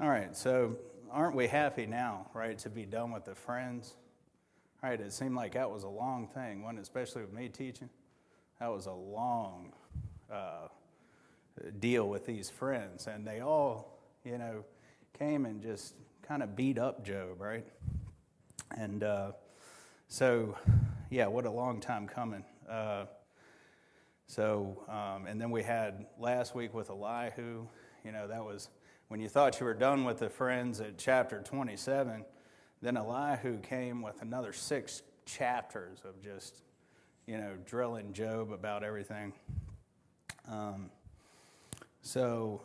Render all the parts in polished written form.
All right, so aren't we happy now, right, to be done with the friends? All right, it seemed like that was a long thing, wasn't it? Especially with me teaching. That was a long deal with these friends, and they all, came and just kind of beat up Job, right? And what a long time coming. And then we had last week with Elihu, that was when you thought you were done with the friends at chapter 27, then Elihu came with another 6 chapters of just, drilling Job about everything. So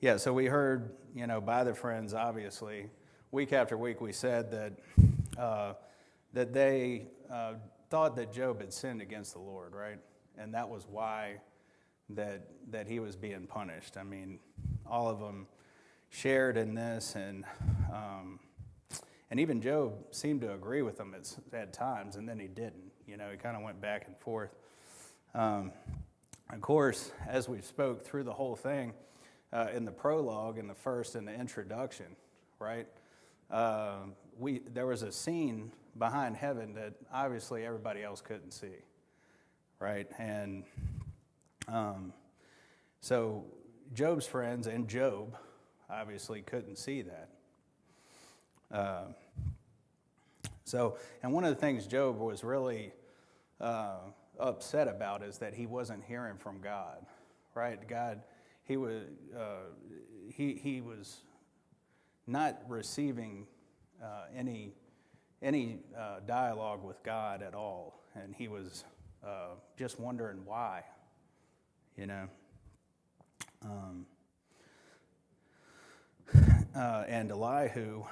we heard, by the friends, obviously, week after week we said that they thought that Job had sinned against the Lord, right? And that was why that he was being punished. I mean, all of them shared in this, and even Job seemed to agree with them at times, and then he didn't. He kind of went back and forth. Of course, as we spoke through the whole thing, in the prologue, in the first, in the introduction, right? There was a scene behind heaven that obviously everybody else couldn't see, right? And so Job's friends and Job obviously couldn't see that. And one of the things Job was really upset about is that he wasn't hearing from God, right? God, he was not receiving any dialogue with God at all, and he was just wondering why, And Elihu,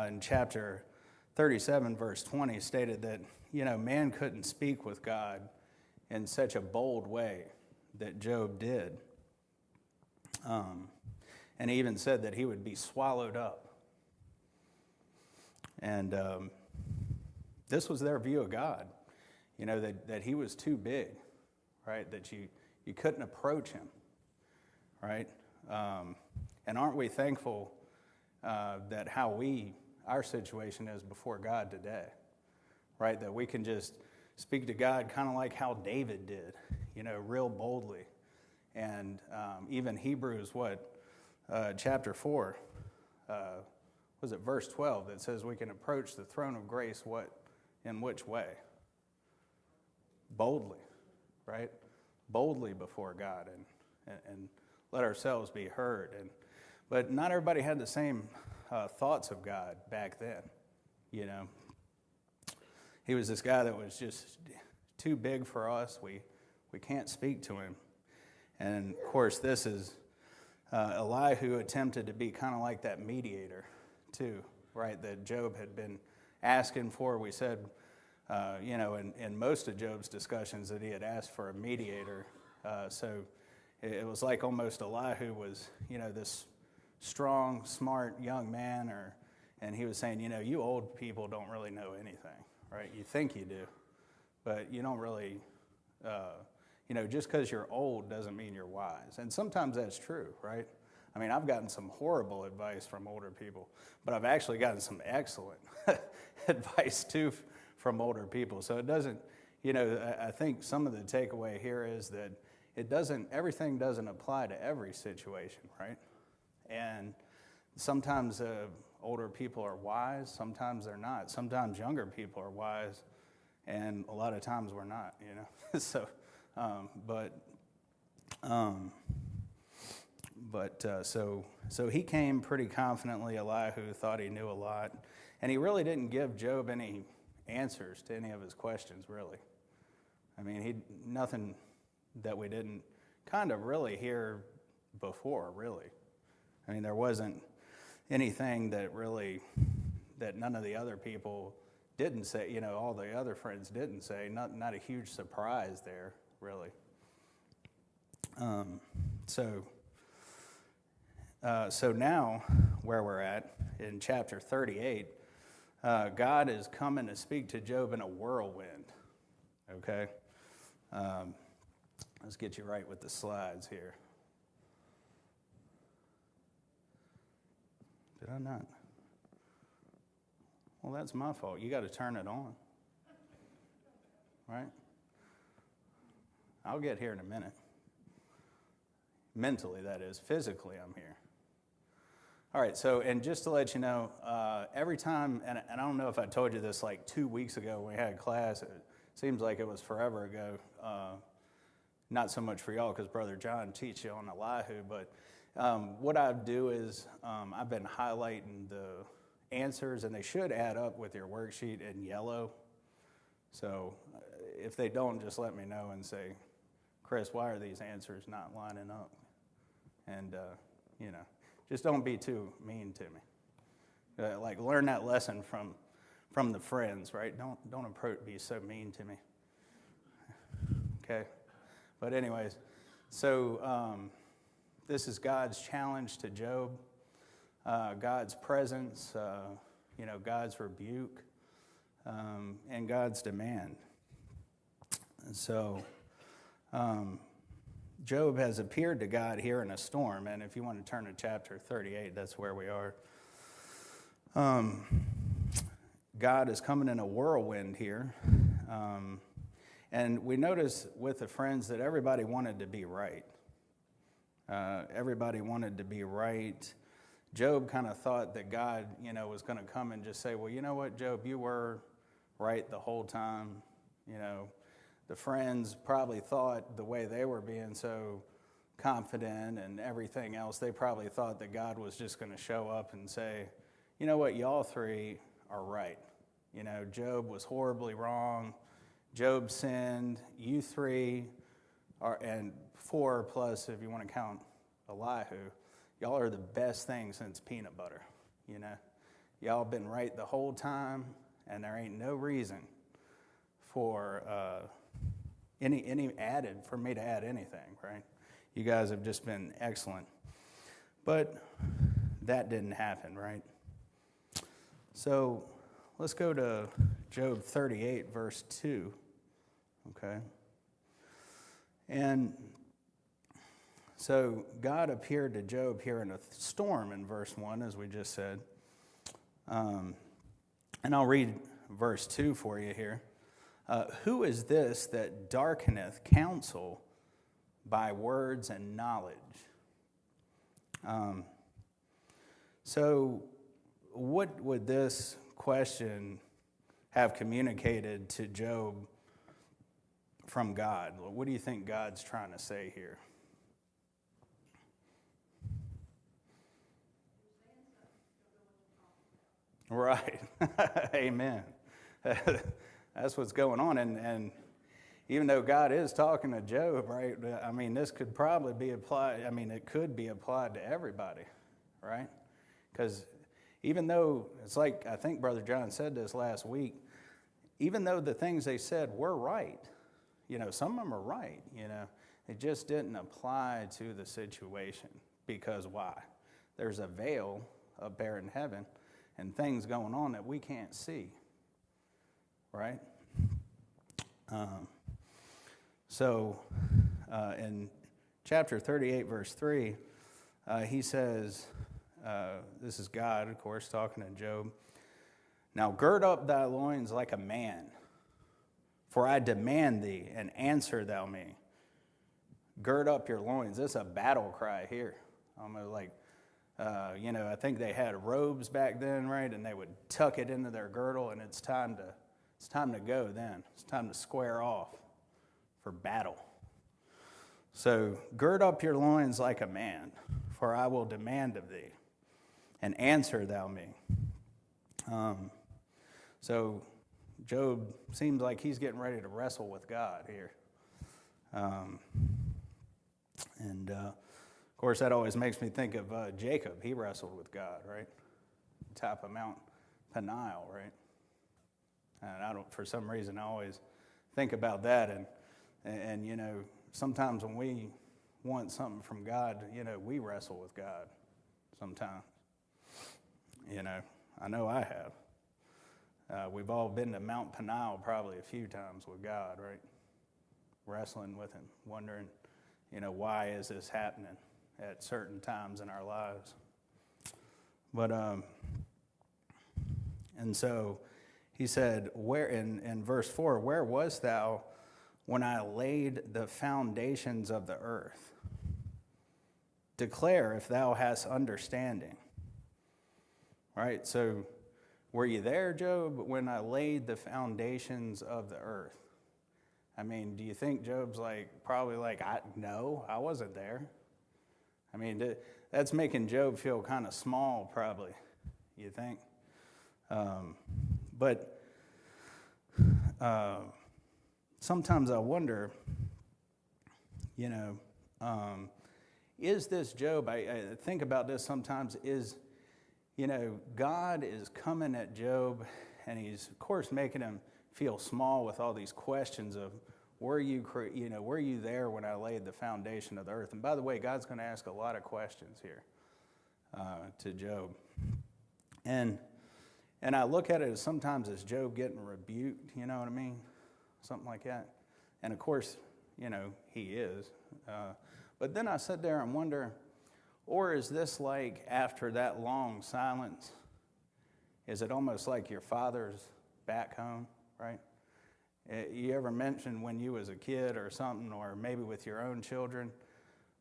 in chapter 37, verse 20, stated that, man couldn't speak with God in such a bold way that Job did. And he even said that he would be swallowed up. And this was their view of God, that he was too big, right? That you couldn't approach him, right? And aren't we thankful that our situation is before God today, right? That we can just speak to God kind of like how David did, real boldly. And even Hebrews, chapter 4, was it verse 12 that says we can approach the throne of grace in which way? Boldly, right? Boldly before God and let ourselves be heard. But not everybody had the same thoughts of God back then, He was this guy that was just too big for us. We can't speak to him. And, of course, this is Elihu attempted to be kind of like that mediator, too, right, that Job had been asking for. We said, in most of Job's discussions that he had asked for a mediator. So it was like almost Elihu was, this strong, smart young man, and he was saying, you old people don't really know anything, right? You think you do, but you don't really, just because you're old doesn't mean you're wise. And sometimes that's true, right? I mean, I've gotten some horrible advice from older people, but I've actually gotten some excellent advice too from older people. So it doesn't, I think some of the takeaway here is that everything doesn't apply to every situation, right? And sometimes older people are wise, sometimes they're not. Sometimes younger people are wise, and a lot of times we're not, So he came pretty confidently. Elihu thought he knew a lot, and he really didn't give Job any answers to any of his questions, really. I mean, nothing that we didn't kind of really hear before, really. I mean, there wasn't anything that none of the other people didn't say, all the other friends didn't say. Not a huge surprise there, really. So now, where we're at, in chapter 38, God is coming to speak to Job in a whirlwind, okay? Let's get you right with the slides here. Did I not? Well, that's my fault. You got to turn it on. Right? I'll get here in a minute. Mentally, that is. Physically, I'm here. All right, so, and just to let you know, every time, and I don't know if I told you this like 2 weeks ago when we had class, it seems like it was forever ago. Not so much for y'all because Brother John teach you on Elihu, but what I do is I've been highlighting the answers, and they should add up with your worksheet in yellow. So if they don't, just let me know and say, Chris, why are these answers not lining up? And, just don't be too mean to me. Like learn that lesson from the friends, right? Don't be so mean to me. Okay? But anyways, so this is God's challenge to Job, God's presence, God's rebuke, and God's demand. And so Job has appeared to God here in a storm, and if you want to turn to chapter 38, that's where we are. God is coming in a whirlwind here, and we notice with the friends that everybody wanted to be right. Everybody wanted to be right. Job kind of thought that God, was going to come and just say, well, you know what, Job, you were right the whole time. The friends probably thought the way they were being so confident and everything else, they probably thought that God was just going to show up and say, you know what, y'all three are right. Job was horribly wrong. Job sinned. You three are, and 4 plus if you want to count Elihu, y'all are the best thing since peanut butter. Y'all been right the whole time, and there ain't no reason for for me to add anything, right? You guys have just been excellent. But that didn't happen, right? So let's go to Job 38, verse 2, okay? And so God appeared to Job here in a storm in verse 1, as we just said. And I'll read verse 2 for you here. Who is this that darkeneth counsel by words and knowledge? So what would this question have communicated to Job from God? What do you think God's trying to say here? Right. Amen. That's what's going on. And even though God is talking to Job, right, I mean, this could probably be applied, it could be applied to everybody, right? Because even though, it's like, I think Brother John said this last week, even though the things they said were right, some of them are right, it just didn't apply to the situation. Because why? There's a veil up there in heaven and things going on that we can't see. Right? In chapter 38, verse 3, he says, this is God, of course, talking to Job. Now gird up thy loins like a man, for I demand thee, and answer thou me. Gird up your loins. This is a battle cry here. Almost like, I think they had robes back then, right? And they would tuck it into their girdle, and it's time to go then. It's time to square off for battle. So gird up your loins like a man, for I will demand of thee, and answer thou me. So Job seems like he's getting ready to wrestle with God here. Of course, that always makes me think of Jacob. He wrestled with God, right? Top of Mount Peniel, right? And for some reason, I always think about that. And sometimes when we want something from God, we wrestle with God sometimes. I know I have. We've all been to Mount Peniel probably a few times with God, right? Wrestling with him, wondering, why is this happening at certain times in our lives? But and so he said, where in verse 4, where wast thou when I laid the foundations of the earth? Declare if thou hast understanding. Right? So were you there, Job, when I laid the foundations of the earth? I mean, do you think Job's probably no, I wasn't there. I mean, that's making Job feel kind of small, probably, you think? But sometimes I wonder, is this Job, I think about this sometimes, God is coming at Job, and he's, of course, making him feel small with all these questions of, were you there when I laid the foundation of the earth? And by the way, God's going to ask a lot of questions here to Job. And I look at it sometimes as Job getting rebuked, you know what I mean? Something like that. And of course, he is. But then I sit there and wonder, or is this like after that long silence, is it almost like your father's back home, right? You ever mention when you was a kid or something, or maybe with your own children,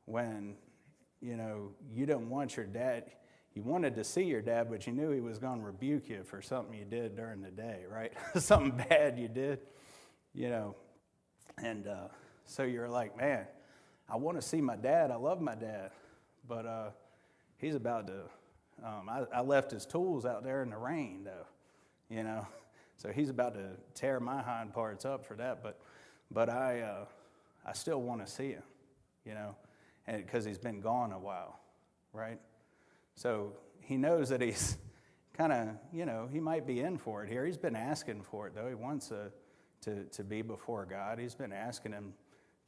when, you didn't want your dad, you wanted to see your dad, but you knew he was going to rebuke you for something you did during the day, right? Something bad you did, and so you're like, man, I want to see my dad. I love my dad, but he's about to, I left his tools out there in the rain, though, So he's about to tear my hind parts up for that, but I still want to see him, and because he's been gone a while, right? So he knows that he's kind of, he might be in for it here. He's been asking for it, though. He wants to be before God. He's been asking him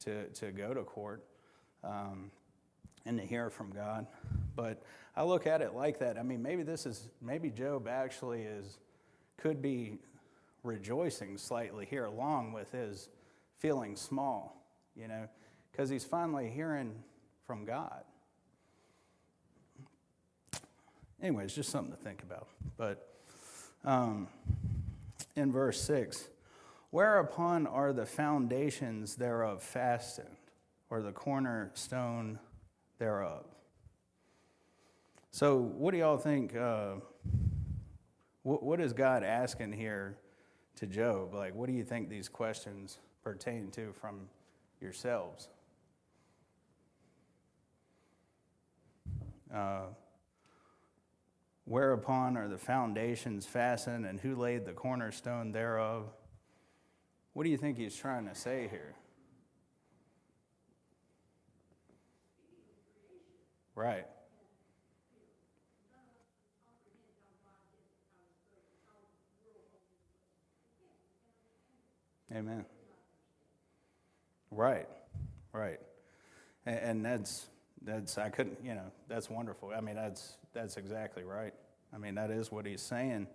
to go to court and to hear from God. But I look at it like that. I mean, maybe Job actually could be rejoicing slightly here along with his feeling small, because he's finally hearing from God. Anyways, just something to think about. But in verse 6, whereupon are the foundations thereof fastened, or the cornerstone thereof? So what do y'all think, what is God asking here to Job? What do you think these questions pertain to from yourselves? Whereupon are the foundations fastened, and who laid the cornerstone thereof? What do you think he's trying to say here? Right. Amen. Right. And that's I couldn't, that's wonderful. I mean, that's exactly right. I mean, that is what he's saying.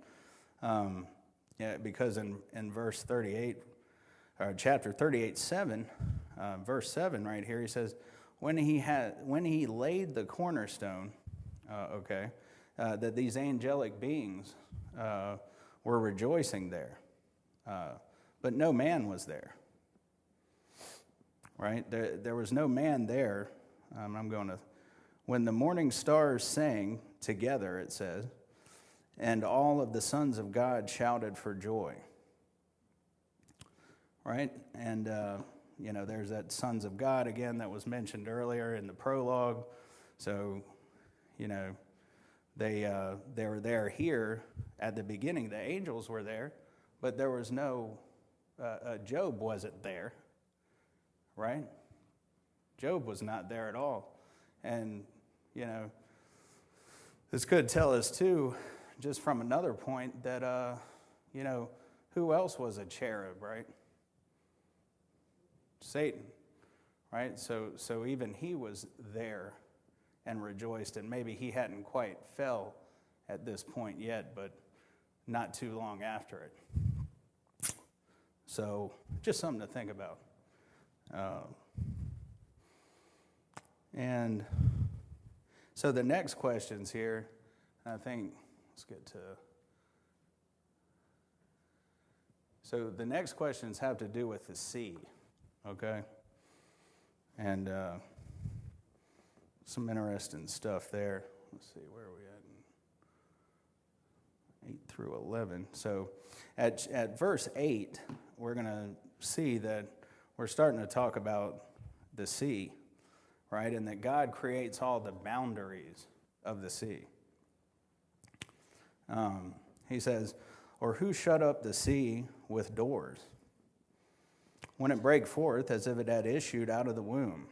Because in verse 38, or chapter 38, 7, verse 7 right here, he says, when he laid the cornerstone, that these angelic beings were rejoicing there, but no man was there. Right? There was no man there. When the morning stars sang together, it says, and all of the sons of God shouted for joy. Right? And, there's that sons of God again that was mentioned earlier in the prologue. So, they were there here at the beginning. The angels were there, but there was no, Job wasn't there. Right? Job was not there at all. And, this could tell us, too, just from another point, that, who else was a cherub, right? Satan, right? So even he was there and rejoiced, and maybe he hadn't quite fell at this point yet, but not too long after it. So just something to think about. And so the next questions here, I think, let's get to... So the next questions have to do with the sea, okay? And some interesting stuff there. Let's see, where are we at? 8 through 11. So at verse 8, we're going to see that we're starting to talk about the sea, right? And that God creates all the boundaries of the sea. He says, or who shut up the sea with doors, when it brake forth as if it had issued out of the womb?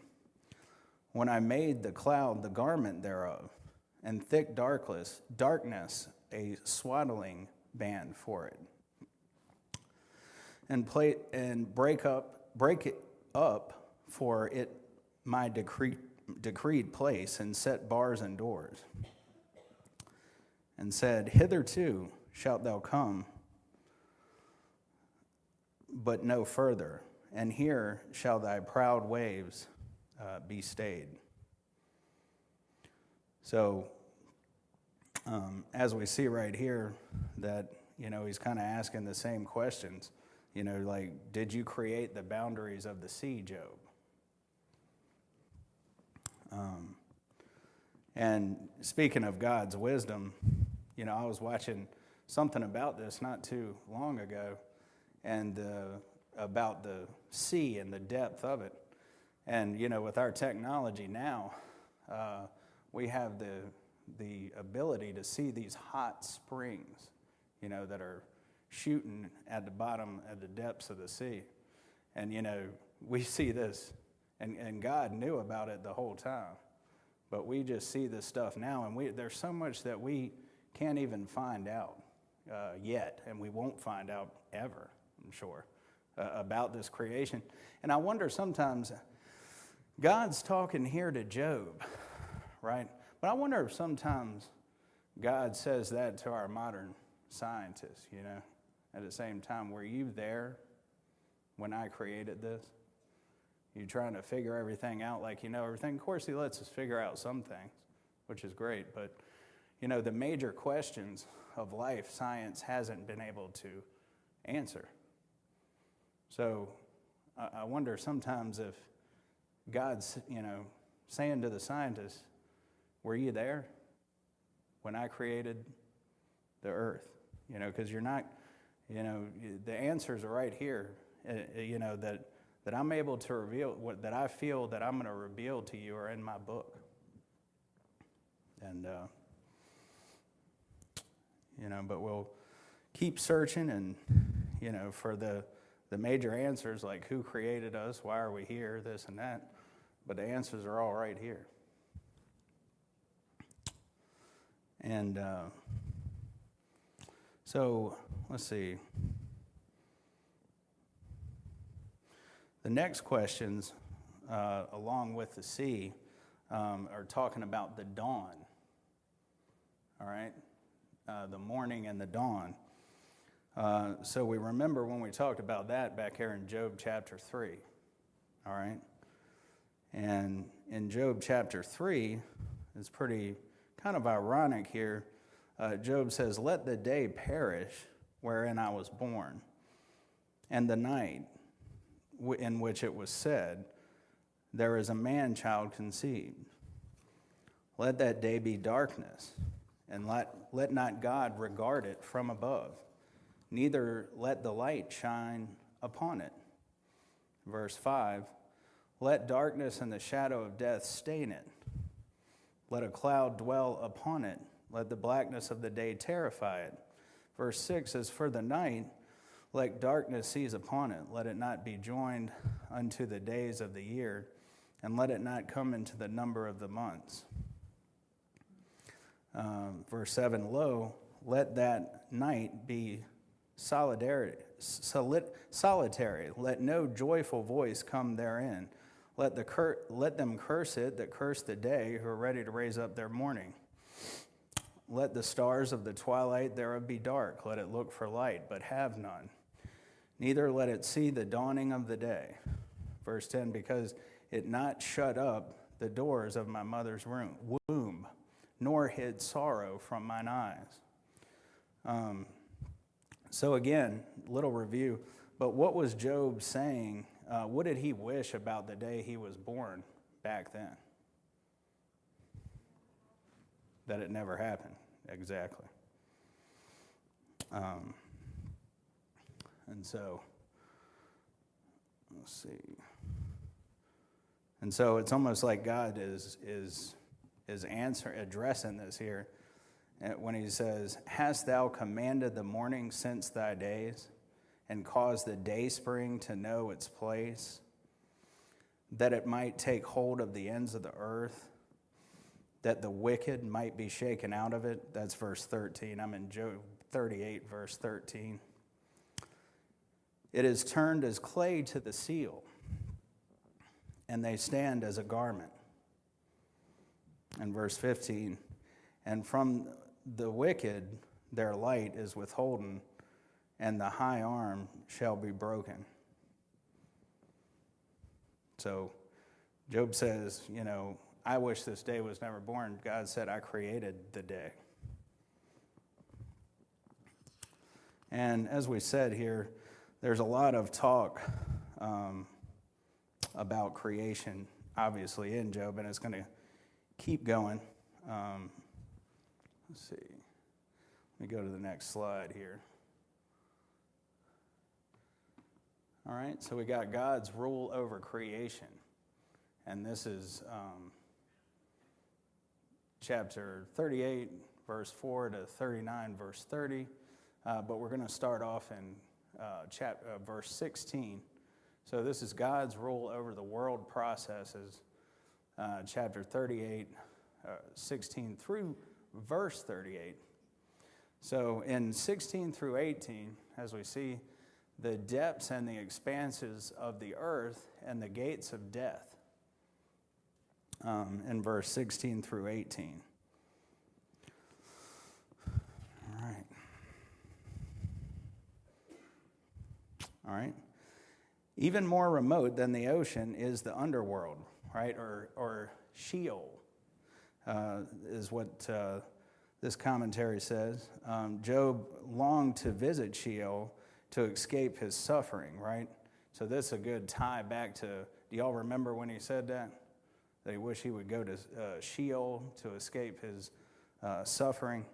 When I made the cloud the garment thereof, and thick darkness a swaddling band for it, and break it up for it my decreed place, and set bars and doors, and said, hitherto shalt thou come, but no further, and here shall thy proud waves be stayed. So, as we see right here, that, he's kind of asking the same questions. Like, did you create the boundaries of the sea, Job? And speaking of God's wisdom, I was watching something about this not too long ago, and about the sea and the depth of it. And, with our technology now, we have the ability to see these hot springs, that are shooting at the bottom, at the depths of the sea. And, we see this, and God knew about it the whole time. But we just see this stuff now, and there's so much that we can't even find out yet, and we won't find out ever, I'm sure, about this creation. And I wonder sometimes, God's talking here to Job, right? But I wonder if sometimes God says that to our modern scientists, at the same time. Were you there when I created this? You trying to figure everything out like you know everything? Of course, he lets us figure out some things, which is great. But, the major questions of life, science hasn't been able to answer. So I wonder sometimes if God's, saying to the scientists, were you there when I created the earth? Because you're not, the answers are right here, that I'm able to reveal, that I feel that I'm going to reveal to you are in my book. And, but we'll keep searching and, for the major answers, like who created us, why are we here, this and that. But the answers are all right here. And so, let's see. The next questions, along with the sea, are talking about the dawn. All right? The morning and the dawn. So we remember when we talked about that back here in Job chapter 3. All right? And in Job chapter 3, it's pretty kind of ironic here. Job says, let the day perish wherein I was born, and the night in which it was said, there is a man-child conceived. Let that day be darkness, and let not God regard it from above, neither let the light shine upon it. Verse 5, let darkness and the shadow of death stain it. Let a cloud dwell upon it. Let the blackness of the day terrify it. Verse 6 says, for the night, let darkness seize upon it. Let it not be joined unto the days of the year, and let it not come into the number of the months. Verse 7, lo, let that night be solitary. Let no joyful voice come therein. Let them curse it that curse the day, who are ready to raise up their mourning. Let the stars of the twilight thereof be dark. Let it look for light, but have none. Neither let it see the dawning of the day. Verse 10, because it not shut up the doors of my mother's womb, nor hid sorrow from mine eyes. So again, little review. But what was Job saying? What did he wish about the day he was born back then? That it never happened. Exactly. And so, let's see. And so it's almost like God is addressing this here when he says, "Hast thou commanded the morning since thy days, and caused the dayspring to know its place, that it might take hold of the ends of the earth, that the wicked might be shaken out of it?" That's verse 13. I'm in Job 38, verse 13. "It is turned as clay to the seal, and they stand as a garment." And verse 15, "And from the wicked their light is withholden, and the high arm shall be broken." So Job says, I wish this day was never born. God said, I created the day. And as we said here, there's a lot of talk about creation, obviously, in Job, and it's going to keep going. Let's see. Let me go to the next slide here. All right, so we got God's rule over creation. And this is chapter 38, verse 4 to 39, verse 30. But we're going to start off in verse 16. So this is God's rule over the world processes, chapter 38, 16 through verse 38. So in 16 through 18, as we see, the depths and the expanses of the earth and the gates of death, in verse 16 through 18. All right. "Even more remote than the ocean is the underworld," right? Or Sheol, is what this commentary says. Job longed to visit Sheol to escape his suffering, right? So this is a good tie back to, do y'all remember when he said that? That he wished he would go to Sheol to escape his suffering.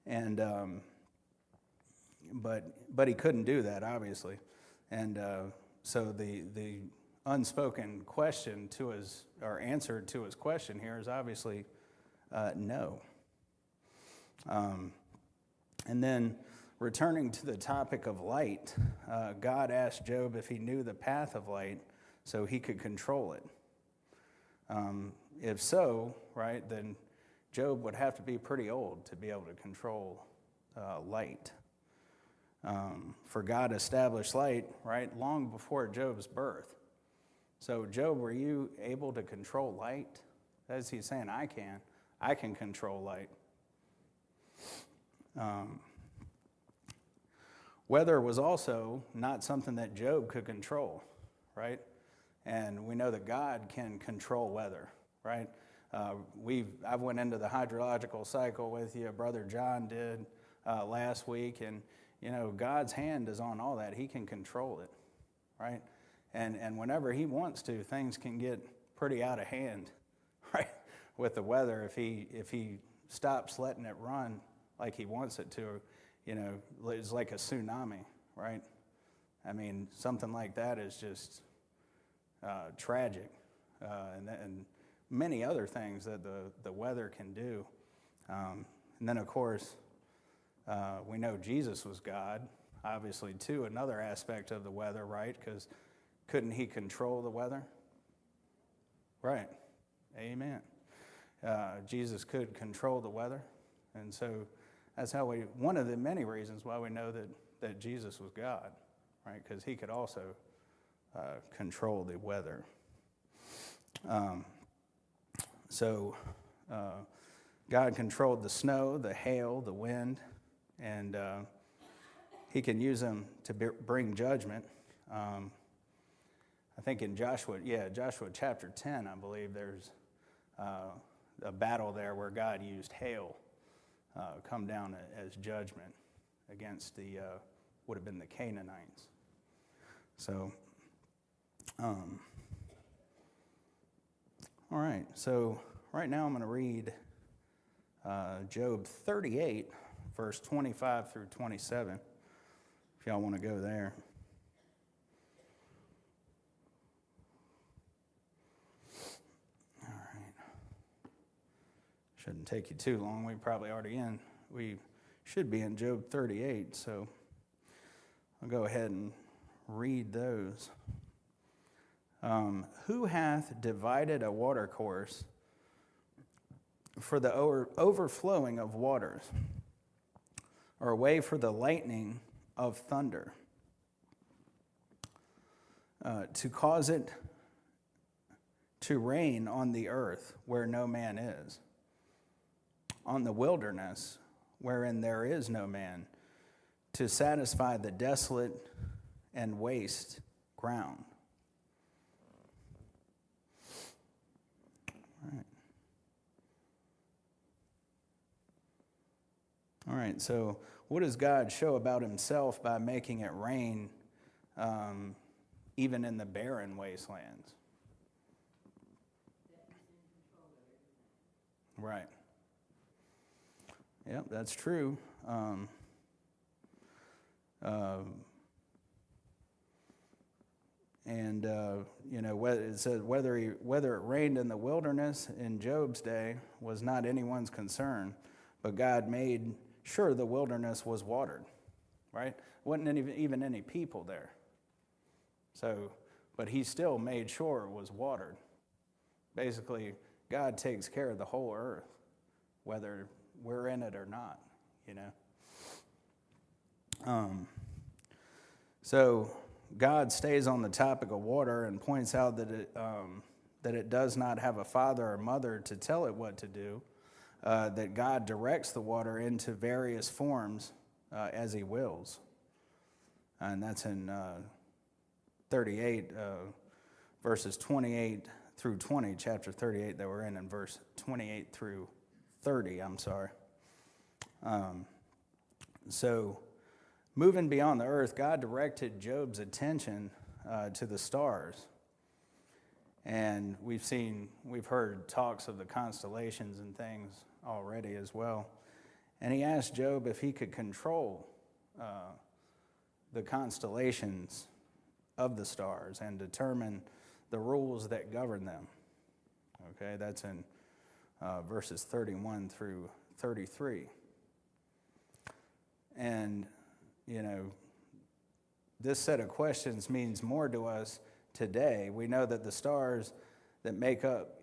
And but he couldn't do that, obviously. And so the unspoken question to his, or answer to his question here is obviously no. And then returning to the topic of light, God asked Job if he knew the path of light so he could control it. If so, right, then Job would have to be pretty old to be able to control light. For God established light, right, long before Job's birth. So Job, were you able to control light? As he's saying, I can control light. Weather was also not something that Job could control, right? And we know that God can control weather, right? I went into the hydrological cycle with you. Brother John did last week, and God's hand is on all that. He can control it, right? And whenever he wants to, things can get pretty out of hand, right? With the weather, if he stops letting it run like he wants it to, it's like a tsunami, right? I mean, something like that is just tragic, and many other things that the weather can do. And then, of course, we know Jesus was God, obviously, too, another aspect of the weather, right? Because couldn't he control the weather? Right. Amen. Jesus could control the weather. And so that's how one of the many reasons why we know that Jesus was God, right? Because he could also control the weather. So God controlled the snow, the hail, the wind, and he can use them to bring judgment. I think in Joshua chapter 10, I believe there's a battle there where God used hail come down as judgment against the would have been the Canaanites. So, all right. So right now I'm going to read Job 38, verse 25 through 27. If y'all want to go there. All right. Shouldn't take you too long. We should be in Job 38, so I'll go ahead and read those. Who hath divided a watercourse for the overflowing of waters, or a way for the lightning of thunder, to cause it to rain on the earth where no man is, on the wilderness wherein there is no man, to satisfy the desolate and waste ground. All right, so what does God show about himself by making it rain even in the barren wastelands? Right. Yep, that's true. It says whether it rained in the wilderness in Job's day was not anyone's concern, but God made sure the wilderness was watered, right? Wasn't even any people there. So, but he still made sure it was watered. Basically, God takes care of the whole earth, whether we're in it or not, So God stays on the topic of water and points out that it does not have a father or mother to tell it what to do, that God directs the water into various forms as he wills. And that's in 38, verses 28 through 20, chapter 38 that we're in verse 28 through 30, So moving beyond the earth, God directed Job's attention to the stars. And we've heard talks of the constellations and things already as well. And he asked Job if he could control the constellations of the stars and determine the rules that govern them. Okay, that's in verses 31 through 33. And, this set of questions means more to us today. We know that the stars that make up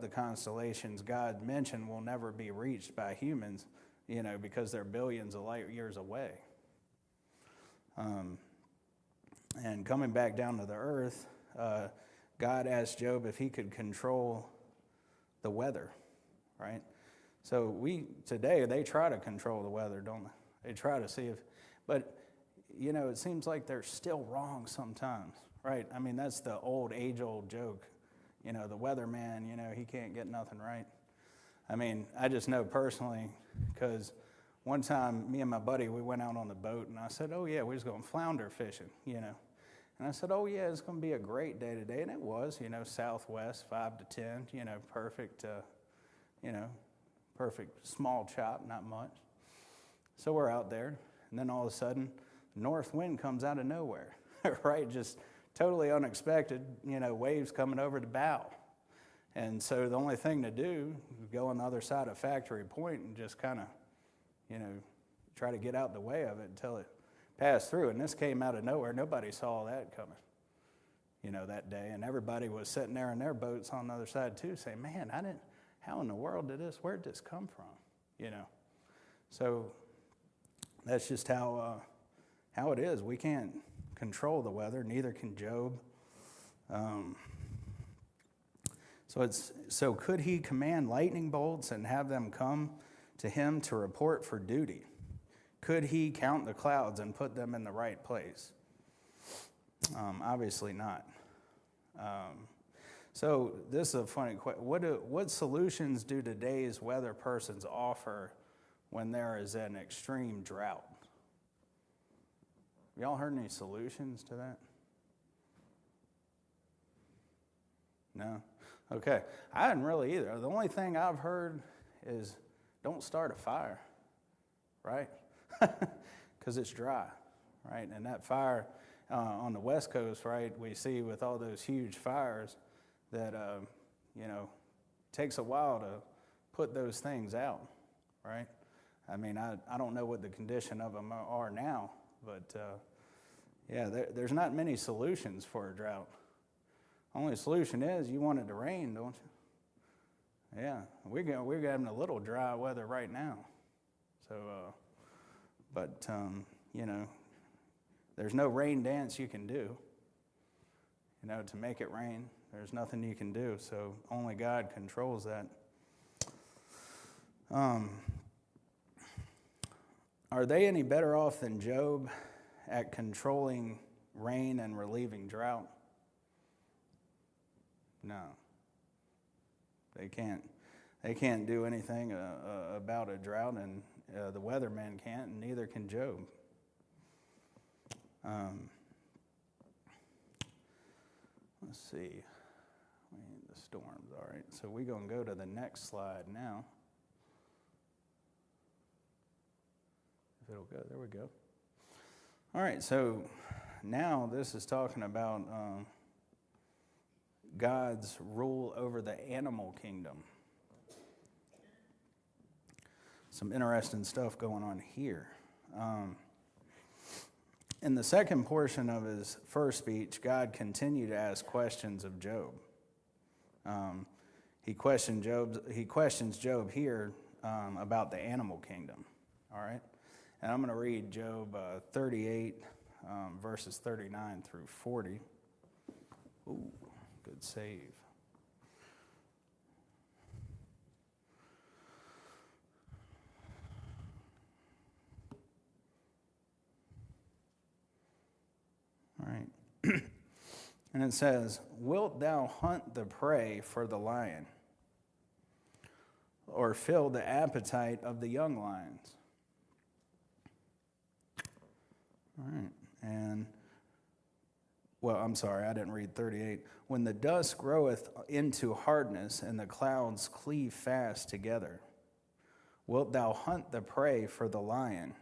the constellations God mentioned will never be reached by humans, because they're billions of light years away. And coming back down to the earth, God asked Job if he could control the weather, right? So today they try to control the weather, don't they? They try to see but it seems like they're still wrong sometimes, right? I mean, that's the age-old joke. The weatherman, he can't get nothing right. I mean, I just know personally, because one time me and my buddy, we went out on the boat, and I said, oh yeah, we're just going flounder fishing, And I said, oh yeah, it's going to be a great day today. And it was, southwest, 5 to 10, perfect, perfect small chop, not much. So we're out there, and then all of a sudden, north wind comes out of nowhere, right? Just totally unexpected, waves coming over the bow. And so the only thing to do is go on the other side of Factory Point and just kind of, try to get out the way of it until it passed through. And this came out of nowhere. Nobody saw that coming, that day. And everybody was sitting there in their boats on the other side too, saying, man, how in the world where'd this come from? So that's just how it is. We can't control the weather, neither can Job. So could he command lightning bolts and have them come to him to report for duty? Could he count the clouds and put them in the right place? Obviously not. So this is a funny question. What solutions do today's weather persons offer when there is an extreme drought? Have y'all heard any solutions to that? No? Okay. I hadn't really either. The only thing I've heard is don't start a fire, right? Because it's dry, right? And that fire on the West Coast, right, we see with all those huge fires that, takes a while to put those things out, right? I mean, I don't know what the condition of them are now, but, there's not many solutions for a drought. Only solution is you want it to rain, don't you? Yeah, we're having a little dry weather right now. So, there's no rain dance you can do, to make it rain. There's nothing you can do, so only God controls that. Are they any better off than Job at controlling rain and relieving drought? No. They can't do anything about a drought, and the weathermen can't, and neither can Job. Let's see. The storms. All right. So we're going to go to the next slide now. If it'll go. There we go. All right. So now this is talking about God's rule over the animal kingdom. Some interesting stuff going on here. In the second portion of his first speech, God continued to ask questions of Job. He questions Job here about the animal kingdom. All right, and I'm going to read Job 38, verses 39 through 40. Ooh, good save. All right. And it says, "Wilt thou hunt the prey for the lion, or fill the appetite of the young lions?" All right. And, I'm sorry, I didn't read 38. "When the dust groweth into hardness, and the clouds cleave fast together, wilt thou hunt the prey for the lion,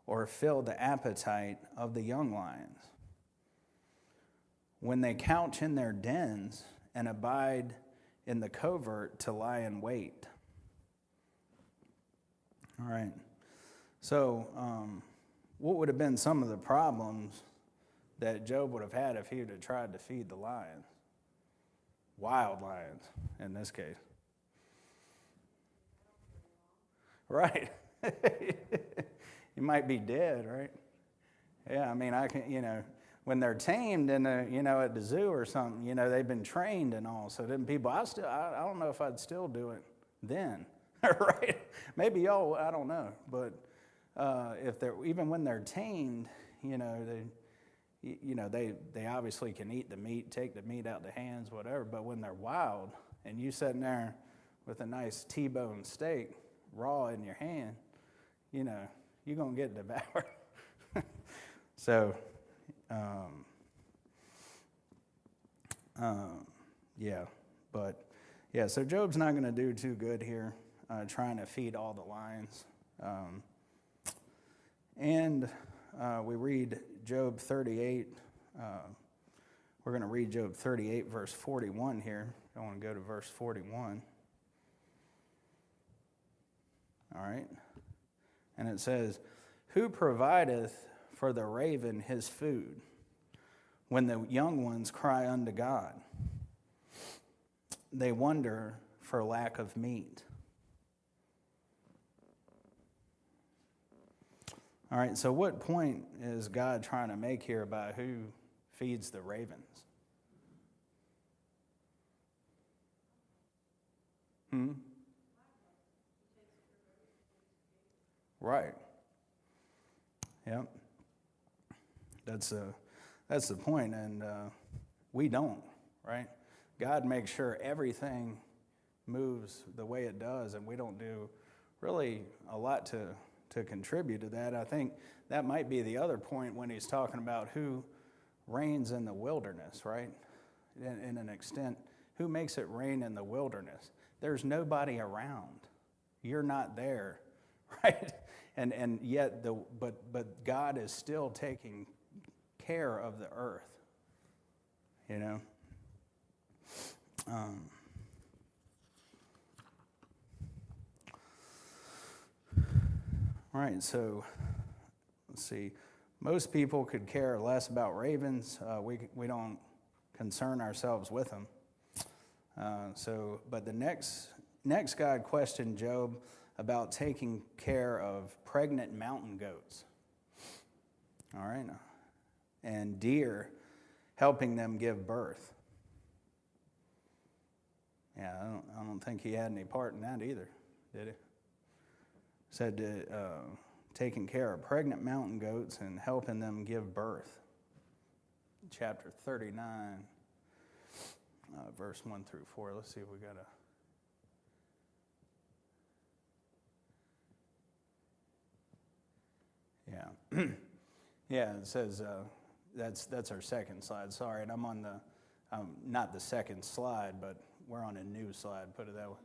or fill the appetite of the young lions? When they couch in their dens and abide in the covert to lie in wait." All right. So, what would have been some of the problems that Job would have had if he would have tried to feed the lions? Wild lions, in this case. Right. You might be dead, right? Yeah, I mean, I can, when they're tamed in at the zoo or something, they've been trained and all. So then people, I don't know if I'd still do it then, right? Maybe y'all, I don't know. But if they're, even when they're tamed, they obviously can eat the meat, take the meat out the hands, whatever. But when they're wild and you sitting there with a nice T-bone steak raw in your hand, you're going to get devoured. So, so Job's not going to do too good here, trying to feed all the lions. We read Job 38. We're going to read Job 38, verse 41 here. I want to go to verse 41. All right. And it says, "Who provideth for the raven his food, when the young ones cry unto God? They wonder for lack of meat." All right, so what point is God trying to make here about who feeds the ravens? Right. Yep. That's the point, and we don't, right? God makes sure everything moves the way it does, and we don't do really a lot to contribute to that. I think that might be the other point when he's talking about who reigns in the wilderness, right? In an extent, who makes it rain in the wilderness? There's nobody around. You're not there, right? And yet, but God is still taking care of the earth, you know? All right, so let's see. Most people could care less about ravens. We don't concern ourselves with them. But the next God questioned Job about taking care of pregnant mountain goats. All right, and deer, helping them give birth. Yeah, I don't think he had any part in that either, did he? Said taking care of pregnant mountain goats and helping them give birth. Chapter 39, verse 1 through 4. Let's see if we got a... Yeah. Yeah, it says, that's our second slide. Sorry, and I'm on the, not the second slide, but we're on a new slide, put it that way.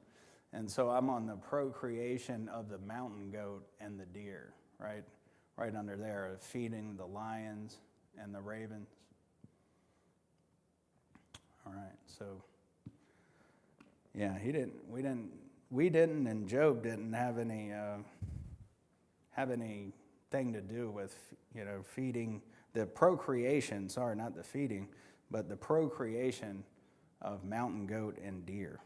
And so I'm on the procreation of the mountain goat and the deer, right? Right under there, feeding the lions and the ravens. All right, so yeah, we didn't, and Job didn't have anything to do with, feeding the procreation. Sorry, not the feeding, but the procreation of mountain goat and deer.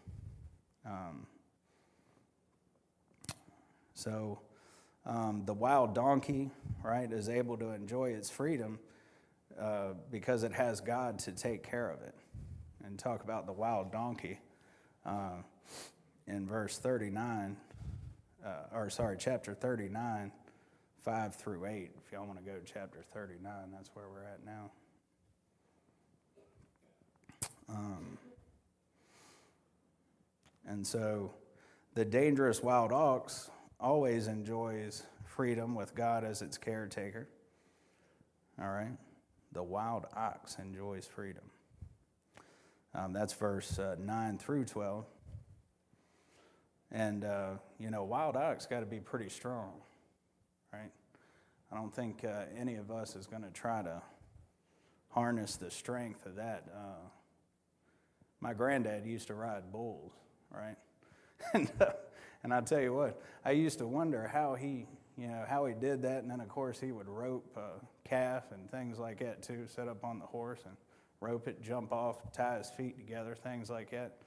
The wild donkey, right, is able to enjoy its freedom because it has God to take care of it. And talk about the wild donkey in verse 39, chapter 39, 5 through 8. If y'all want to go to chapter 39, that's where we're at now. And so the dangerous wild ox always enjoys freedom with God as its caretaker. All right? The wild ox enjoys freedom. That's verse 9 through 12. And, wild ox got to be pretty strong, right? I don't think any of us is going to try to harness the strength of that. My granddad used to ride bulls, right? And I'll tell you what, I used to wonder how he did that. And then, of course, he would rope a calf and things like that, too, set up on the horse and rope it, jump off, tie his feet together, things like that.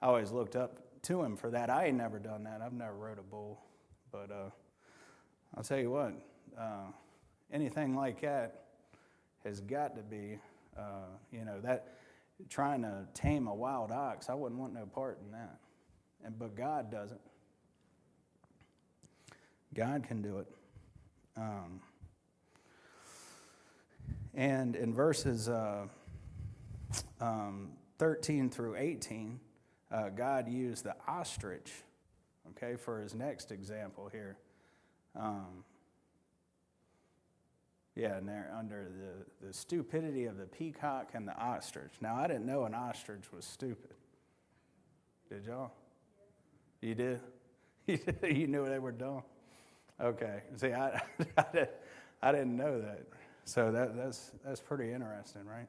I always looked up to him for that. I ain't never done that. I've never rode a bull. But I'll tell you what, anything like that has got to be, that trying to tame a wild ox, I wouldn't want no part in that. But God doesn't. God can do it. And in verses 13 through 18, God used the ostrich, for his next example here. And they're under the stupidity of the peacock and the ostrich. Now, I didn't know an ostrich was stupid. Did y'all? You did? You knew they were dumb? Okay. See, I didn't know that. So that's pretty interesting, right?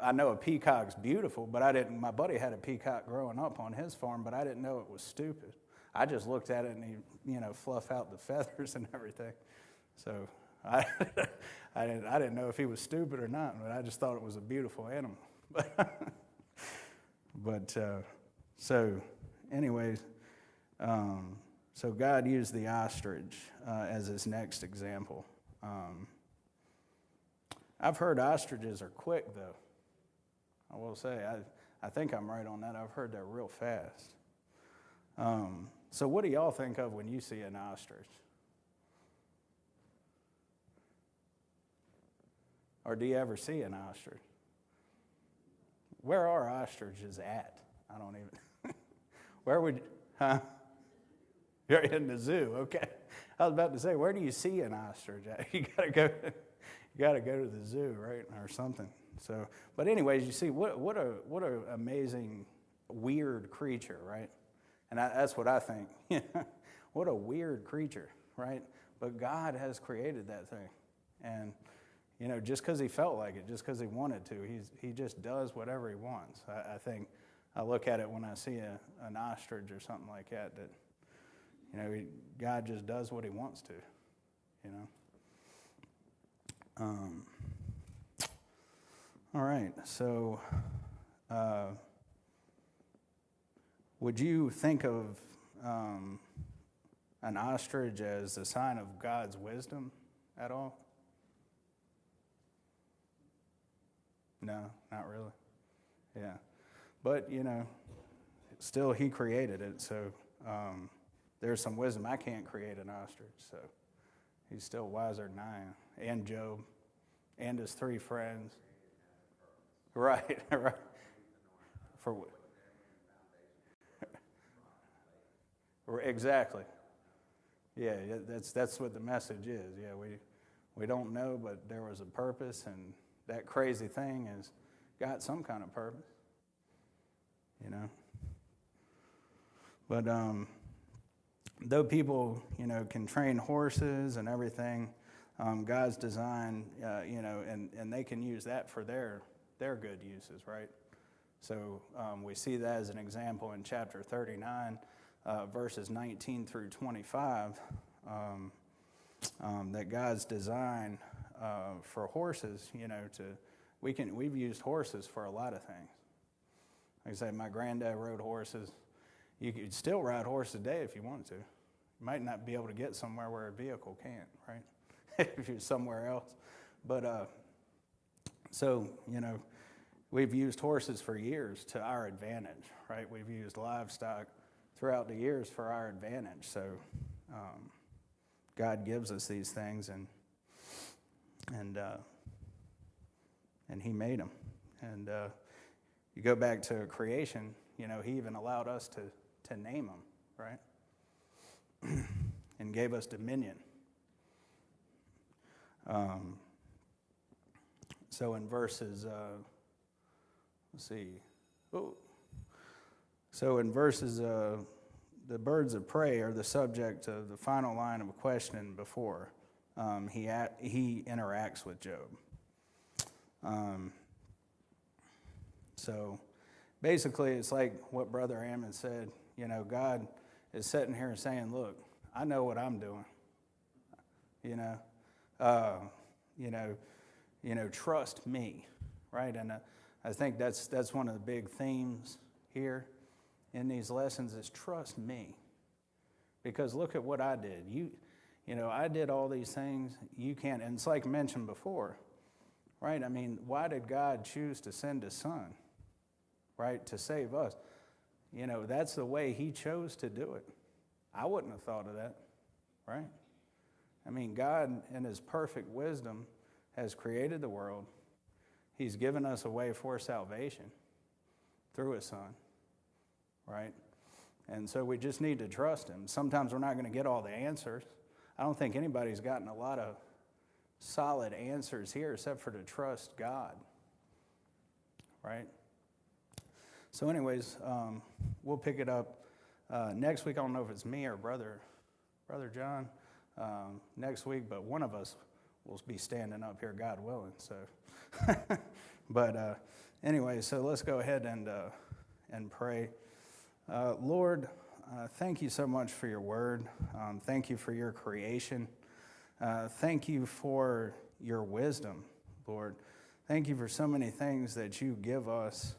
I know a peacock's beautiful, but my buddy had a peacock growing up on his farm, but I didn't know it was stupid. I just looked at it and he, fluff out the feathers and everything. So I didn't know if he was stupid or not, but I just thought it was a beautiful animal. So God used the ostrich as his next example. I've heard ostriches are quick, though. I will say, I think I'm right on that. I've heard they're real fast. So what do y'all think of when you see an ostrich? Or do you ever see an ostrich? where are ostriches at? I don't even. Where would, huh? You're in the zoo, okay. I was about to say, where do you see an ostrich at? You gotta go to the zoo, right, or something. So, but anyways, you see, what a amazing, weird creature, right? And that's what I think. What a weird creature, right? But God has created that thing, and just because He felt like it, just because He wanted to, He just does whatever He wants. I think I look at it when I see an ostrich or something like that. God just does what He wants to, All right, so would you think of an ostrich as a sign of God's wisdom at all? No, not really. Yeah. But, still He created it, so there's some wisdom. I can't create an ostrich, so He's still wiser than I am, and Job, and his 3 friends. Right, right. Exactly. Yeah, that's what the message is. Yeah, we don't know, but there was a purpose, and that crazy thing has got some kind of purpose, But though people, can train horses and everything, God's design, and they can use that for their good uses, right? So we see that as an example in chapter 39, verses 19 through 25, that God's design for horses, we've used horses for a lot of things. Like I say, my granddad rode horses. You could still ride horses today if you wanted to. You might not be able to get somewhere where a vehicle can't, right? If you're somewhere else. But so, we've used horses for years to our advantage, right? We've used livestock throughout the years for our advantage. So God gives us these things, and He made them. And you go back to creation, He even allowed us to name them, right? And gave us dominion. So in verses, let's see. Oh. So in verses, the birds of prey are the subject of the final line of a question before he interacts with Job. So basically, it's like what Brother Ammon said. God is sitting here and saying, "Look, I know what I'm doing. Trust me," right? And I think that's one of the big themes here in these lessons is trust me, because look at what I did. I did all these things. You can't, and it's like mentioned before, right? I mean, why did God choose to send His Son, right, to save us? That's the way He chose to do it. I wouldn't have thought of that, right? I mean, God, in His perfect wisdom, has created the world. He's given us a way for salvation through His Son, right? And so we just need to trust Him. Sometimes we're not going to get all the answers. I don't think anybody's gotten a lot of solid answers here except for to trust God, right? So anyways, we'll pick it up next week. I don't know if it's me or Brother John next week, but one of us will be standing up here, God willing. So, but anyway, so let's go ahead and pray. Lord, thank you so much for your word. Thank you for your creation. Thank you for your wisdom, Lord. Thank you for so many things that you give us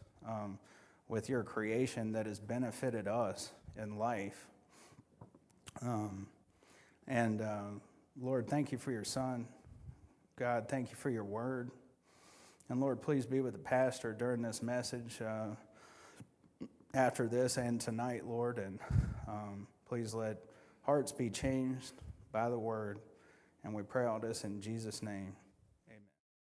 with your creation that has benefited us in life. Lord, thank you for your Son. God, thank you for your word. And Lord, please be with the pastor during this message, after this and tonight, Lord. And please let hearts be changed by the word. And we pray all this in Jesus' name.